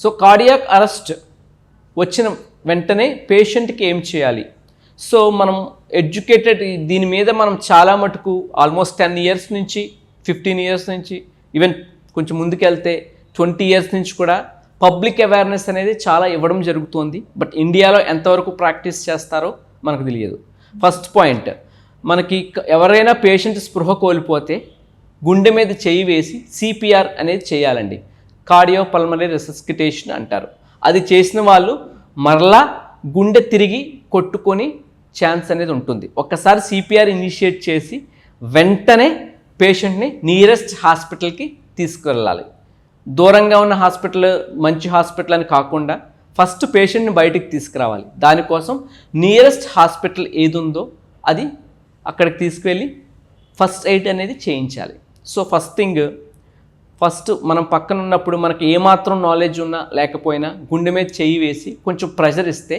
So cardiac arrest వచ్చిన వెంటనే పేషెంట్కి ఏం చేయాలి? సో మనం ఎడ్యుకేటెడ్ దీని మీద మనం చాలా మటుకు ఆల్మోస్ట్ 10 ఇయర్స్ నుంచి 15 ఇయర్స్ నుంచి ఈవెన్ కొంచెం ముందుకెళ్తే 20 ఇయర్స్ నుంచి కూడా పబ్లిక్ అవేర్నెస్ అనేది చాలా ఇవ్వడం జరుగుతుంది. బట్ ఇండియాలో ఎంతవరకు ప్రాక్టీస్ చేస్తారో మనకు తెలియదు. ఫస్ట్ పాయింట్, మనకి ఎవరైనా పేషెంట్ స్పృహ కోల్పోతే గుండె మీద చేయి వేసి సిపిఆర్ అనేది చేయాలండి. కార్డియో పల్మనరీ రెససిటేషన్ అంటారు. అది చేసిన వాళ్ళు మరలా గుండె తిరిగి కొట్టుకొని ఛాన్స్ అనేది ఉంటుంది. ఒక్కసారి సిపిఆర్ ఇనిషియేట్ చేసి వెంటనే పేషెంట్ని నియరెస్ట్ హాస్పిటల్కి తీసుకువెళ్ళాలి. దూరంగా ఉన్న హాస్పిటల్ మంచి హాస్పిటల్ అని కాకుండా ఫస్ట్ పేషెంట్ని బయటికి తీసుకురావాలి. దానికోసం నియరెస్ట్ హాస్పిటల్ ఏది ఉందో అది అక్కడికి తీసుకువెళ్ళి ఫస్ట్ ఎయిడ్ అనేది చేయించాలి. సో ఫస్ట్ మనం పక్కన ఉన్నప్పుడు మనకి ఏమాత్రం నాలెడ్జ్ ఉన్నా లేకపోయినా గుండె మీద చేయి వేసి కొంచెం ప్రెషర్ ఇస్తే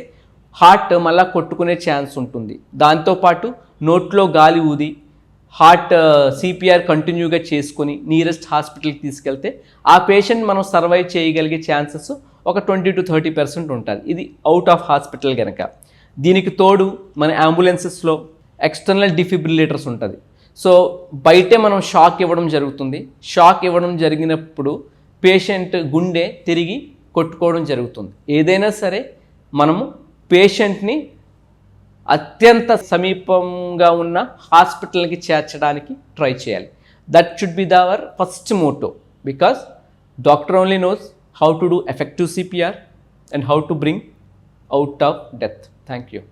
హార్ట్ మళ్ళీ కొట్టుకునే ఛాన్స్ ఉంటుంది. దాంతోపాటు నోట్లో గాలి ఊది హార్ట్ సిపిఆర్ కంటిన్యూగా చేసుకొని నియరెస్ట్ హాస్పిటల్కి తీసుకెళ్తే ఆ పేషెంట్ మనం సర్వైవ్ చేయగలిగే ఛాన్సెస్ ఒక 20 to 30% ఉంటుంది. ఇది అవుట్ ఆఫ్ హాస్పిటల్ కనుక. దీనికి తోడు మన అంబులెన్సెస్లో ఎక్స్టర్నల్ డిఫిబ్రిలేటర్స్ ఉంటుంది. సో బయటే మనం షాక్ ఇవ్వడం జరుగుతుంది. షాక్ ఇవ్వడం జరిగినప్పుడు పేషెంట్ గుండె తిరిగి కొట్టుకోవడం జరుగుతుంది. ఏదైనా సరే మనము పేషెంట్ని అత్యంత సమీపంగా ఉన్న హాస్పిటల్కి చేర్చడానికి ట్రై చేయాలి. That should be our first motto, because doctor only knows how to do effective CPR and how to bring out of death. Thank you.